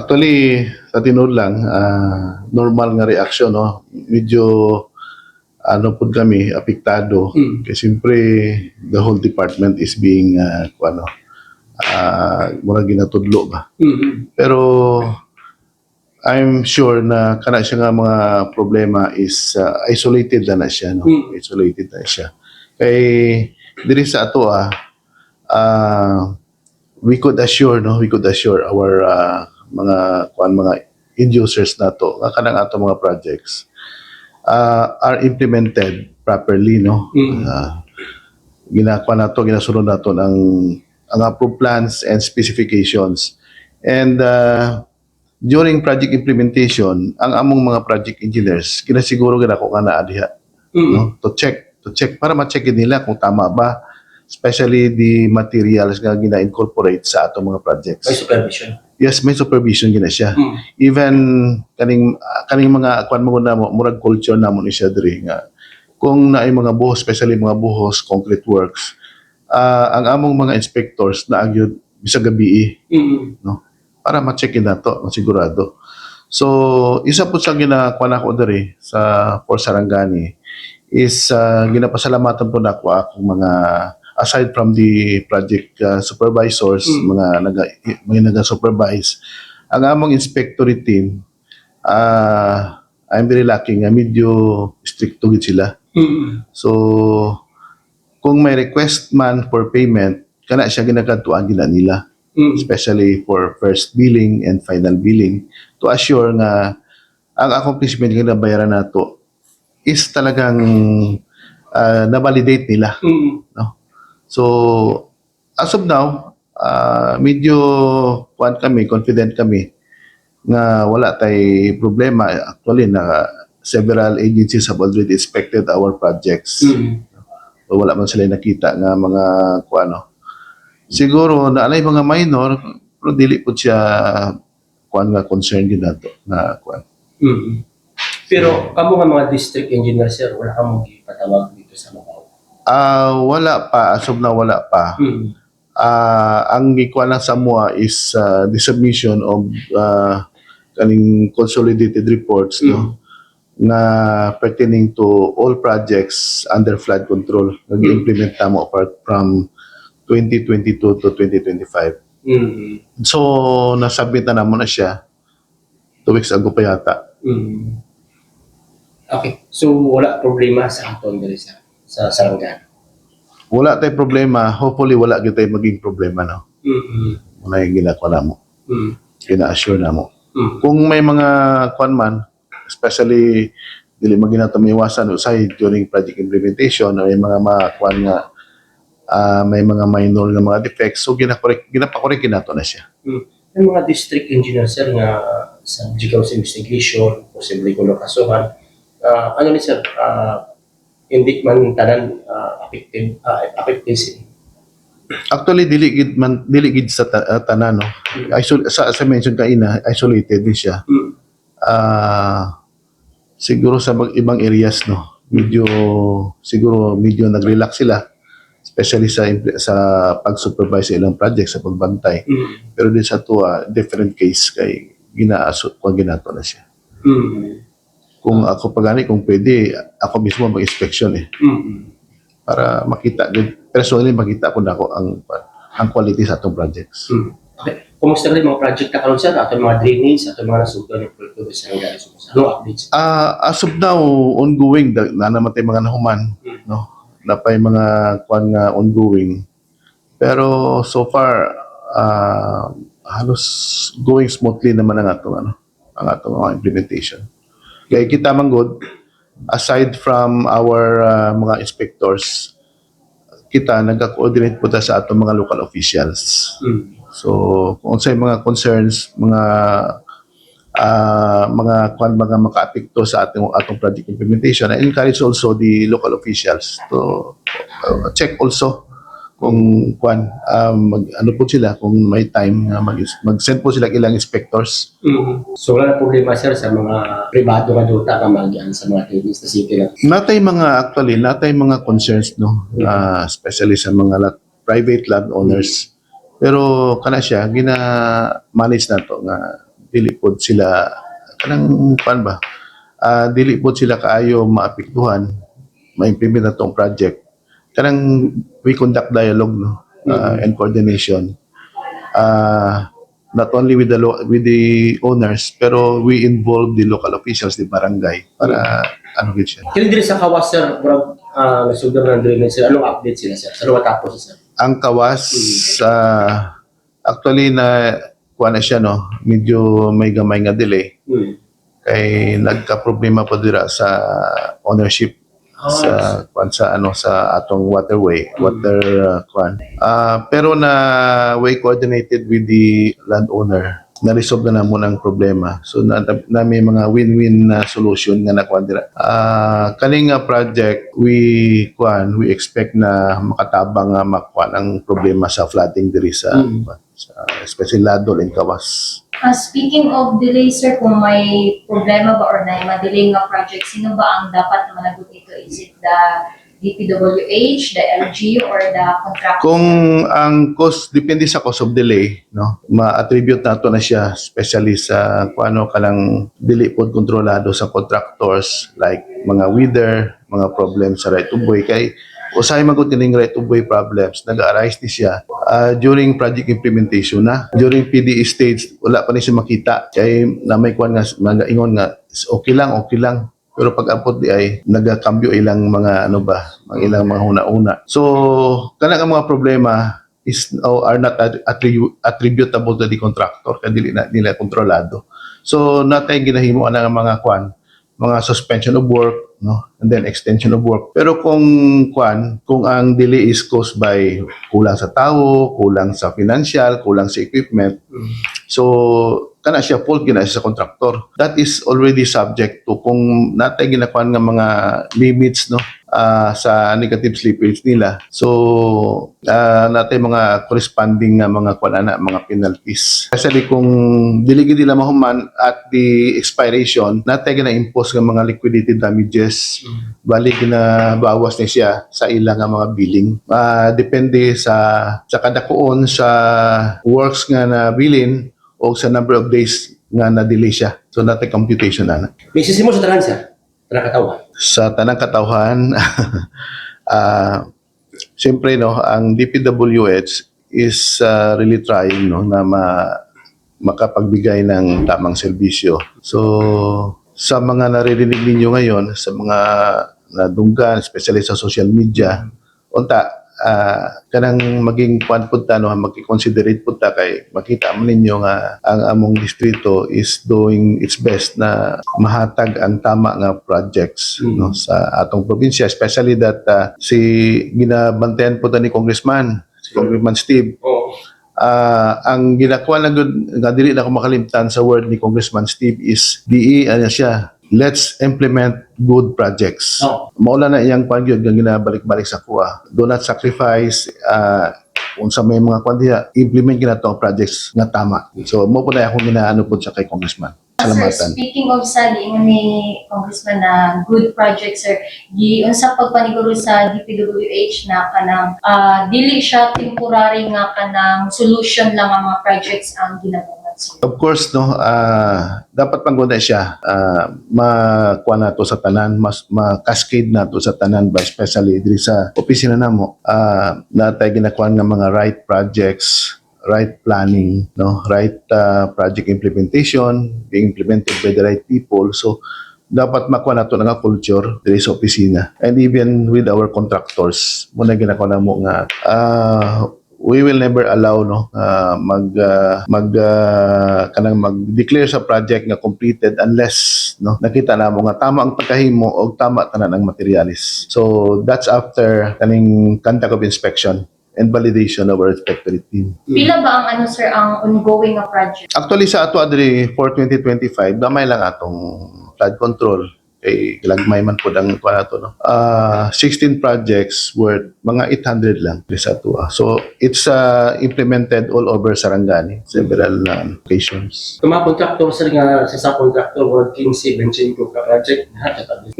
Actually, sa tinuod lang, normal nga reaksyon, no? Medyo, po kami, apektado. Kasi siyempre, the whole department is being, murag ginatudlo ba. Pero, I'm sure na kana siya nga mga problema is isolated na siya, no? Isolated na siya. Kay, diri sa ato, we could assure our mga end users nato nga kanang ato mga projects are implemented properly, no. Ginasunod nato ang approved plans and specifications, and during project implementation ang among mga project engineers kinasiguro gid ako nga naa diha, no, to check para ma-check nila kung tama ba, especially the materials nga gina-incorporate sa atong mga projects. May supervision. Yes, may supervision gina siya. Even kaning mga kuan mo na murag culture namon ni siya diri nga kung naay mga buhos, especially mga buhos, concrete works, ang among mga inspectors na agyud bisag gabi, no, para ma-check nato masigurado. So isa po sa ginakuan ako diri sa Port Sarangani is ginapasalamatan po nako akong mga, aside from the project supervisors, mga naga-supervise, ang among inspectorate team, I'm very lucky nga medyo stricto gid sila. So, kung may request man for payment, kana siya ginakatuan gina nila. Especially for first billing and final billing, to assure nga ang accomplishment nga nabayaran nato is talagang na-validate nila. No? So, as of now, medyo confident kami na wala tay problema. Actually, several agencies have already inspected our projects. So, wala man sila nakita nga mga siguro na alay mga minor, pero dili po siya nga concern din nato na Pero kamo nga mga district engineer, sir, wala kamo gipatawag dito sa Macau? Wala pa, as of now wala pa. Ang gikuan lang sa MOA is the submission of kaning consolidated reports, no, na pertaining to all projects under flood control nga gi-implement mo apart from 2022 to 2025. So nasubmit na namo na siya 2 weeks ago pa yata. Okay, so wala problema sa aton diri sa Sarangani? Wala tayong problema. Hopefully, wala kita maging problema, no? Muna yung ginagawa na mo. Gina-assure na mo. Kung may mga kwan man, especially, dili maginatamiwasan usay during project implementation, may mga kwan nga, may mga minor na mga defects, so ginapakorek nato na siya. May mga district engineer, sir, nga sa sa investigation, posible ko kasuhan, ano ni sir, hindi man tanan affected sila? Actually, dili gid sa tanan, no. Sa mention kaina, isolated din siya. Siguro sa ibang areas, no, siguro medyo nag-relax sila, especially sa pag-supervise ilang project, sa pagbantay. Pero din sa tuwa, different case kay ginato na siya. Kung ako pagani, kung pwede, ako mismo mag-inspection para makita, personally makita ko na ako ang quality sa atong projects. Okay. Kumusta rin mga project na karon, sir? Atong mga drainage, atong mga nasuga ng proyekto sa Sarangani? Ano updates? As of now, ongoing, na naman tayo mga nahuman, no? Na pa yung mga kwan nga ongoing. Pero so far, halos going smoothly naman ang atong mga implementation. Kaya kita manggod, aside from our mga inspectors, kita nagka-coordinate po sa atong mga local officials. So, kung sa mga concerns, mga maka-apekto sa atong project implementation, I encourage also the local officials to check also kung ano po sila, kung may time mag-send po sila ilang inspectors. So wala na problema, sir, sa mga privado nga duta ka magyan sa mga trainings na city na? Natay mga concerns, no, especially sa mga private landowners. Pero kana siya gina-manage nato nga dili pod sila kanang pan ba, dili pod sila kaayo maapektuhan ma-implement na tong project. Kanang we conduct dialogue, no, and coordination, not only with with the owners, pero we involve the local officials, the barangay, para ano gid siya. Kaya din sa Kawas, sir, murag nasugdan na din sir. Anong update sila, sir? Ano matapos, sir? Ang Kawas, actually na kuha na siya, no, medyo may gamay nga delay kay nagka-problema pa dira sa ownership sa kwan sa ano sa atong waterway, pero na way coordinated with the landowner, na-resolve na namo ang problema. So na may mga win-win na solution nga nakuha dira. Kaning nga project, we expect na makatabang nga makuha ang problema sa flooding diri sa especially Ladol and Kawas. Speaking of delay, sir, kung may problema ba or na ma-delay nga project, sino ba ang dapat na managot nito? Is it the DPWH, the LG, or the contractor? Kung ang cost, depende sa cost of delay, no, ma-attribute nato na siya especially sa kung ano kanang dili pod kontrolado sa contractors, like mga weather, mga problems sa right of way. Kay usahay magot kining right of way problems nag-arise ni siya during project implementation na. During PDE stage wala pa ni siya makita kay na may kuan nga mga ingon nga okay lang, pero pag abot di ay nagakambyo ilang mga ano ba, mga ilang mga huna-una. So kanang mga problema is are not attributable to the contractor kay dili na nila kontrolado. So natay ginahimo ana nga mga kuan, mga suspension of work, no, and then extension of work. Pero kung ang delay is caused by kulang sa tao, kulang sa financial, kulang sa equipment, so kana siya fault gina sa contractor. That is already subject to kung natay ginakuan nga mga limits, no, sa negative slippage nila. So natay mga corresponding nga mga mga penalties. Especially kung dili gid nila mahuman at the expiration, natay gina-impose nga mga liquidated damages. Bali ginabawas ni siya sa ilang nga mga billing. Depende sa kadakuon sa works nga na bilin o sa number of days nga na-delay siya. So natay computation na. May sisimo sa tanan, sir? Tanang katawan. Sa tanang katawhan, siyempre, no, ang DPWH is really trying, no, na makapagbigay ng tamang serbisyo. So sa mga naririnig ninyo ngayon, sa mga nadunggan, especially sa social media, unta kanang maging kwan punta, no, magki-considerate punta kay makita mo ninyo nga ang among distrito is doing its best na mahatag ang tama nga projects, no, sa atong probinsya, especially that si ginabantayan po ni Congressman Steve. Ang ginakuha nga dili na ako makalimtan sa word ni Congressman Steve is ano siya, let's implement good projects. Maula na iyang kwan yun, ginabalik-balik sa kuha. Do not sacrifice, kung sa may mga kwan diya, implement ginatong projects na tama. So, mo po na akong ginaano po siya kay Congressman. Sir, Salamatan. speaking of sa giingon ni Congressman na good project, sir, unsa pagpaniguro sa DPWH na kanang dili siya temporary nga kanang solution lang ang mga projects ang ginagawa. Of course, no, dapat pangguna siya, makuha na to sa tanan, ma-cascade na to sa tanan ba, especially diri sa opisina namo, na tayo ginakuha ng mga right projects, right planning, no, right project implementation, being implemented by the right people. So dapat makuha na to nga culture diri sa opisina, and even with our contractors muna ginakuha na mo nga we will never allow, no, kanang mag-declare sa project nga completed unless, no, nakita na mo nga tama ang pagkahimo o tama tanan ang materialis. So that's after kaning conduct of inspection and validation of our respective team. Pila ba ang sir, ang ongoing nga project? Actually sa ato adri for 2025 damay lang atong flood control kay lagmay man po ang kuha nato, no. 16 projects worth mga 800 lang sa ato. So it's implemented all over Sarangani, several locations. Kung mga contractor, sir, nga sa contractor working 17 ka project,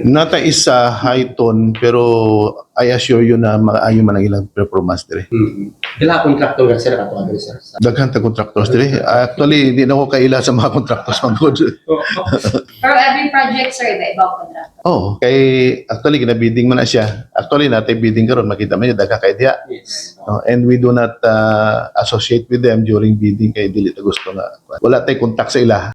Nata is high tone pero I assure you na maayo man ang ilang performance dire. Dila kontraktor nga sir ato adre sir. Daghan ta contractors dire. Actually, di na ko kaila sa mga contractors man good. Pero every project, sir, iba-iba ang contract. Oh, kay actually gina-bidding man na siya. Actually natay bidding karon makita man niya dagha kay diha. Yes. And we do not associate with them during bidding kay dili ta gusto nga. Wala tay contact sa ila.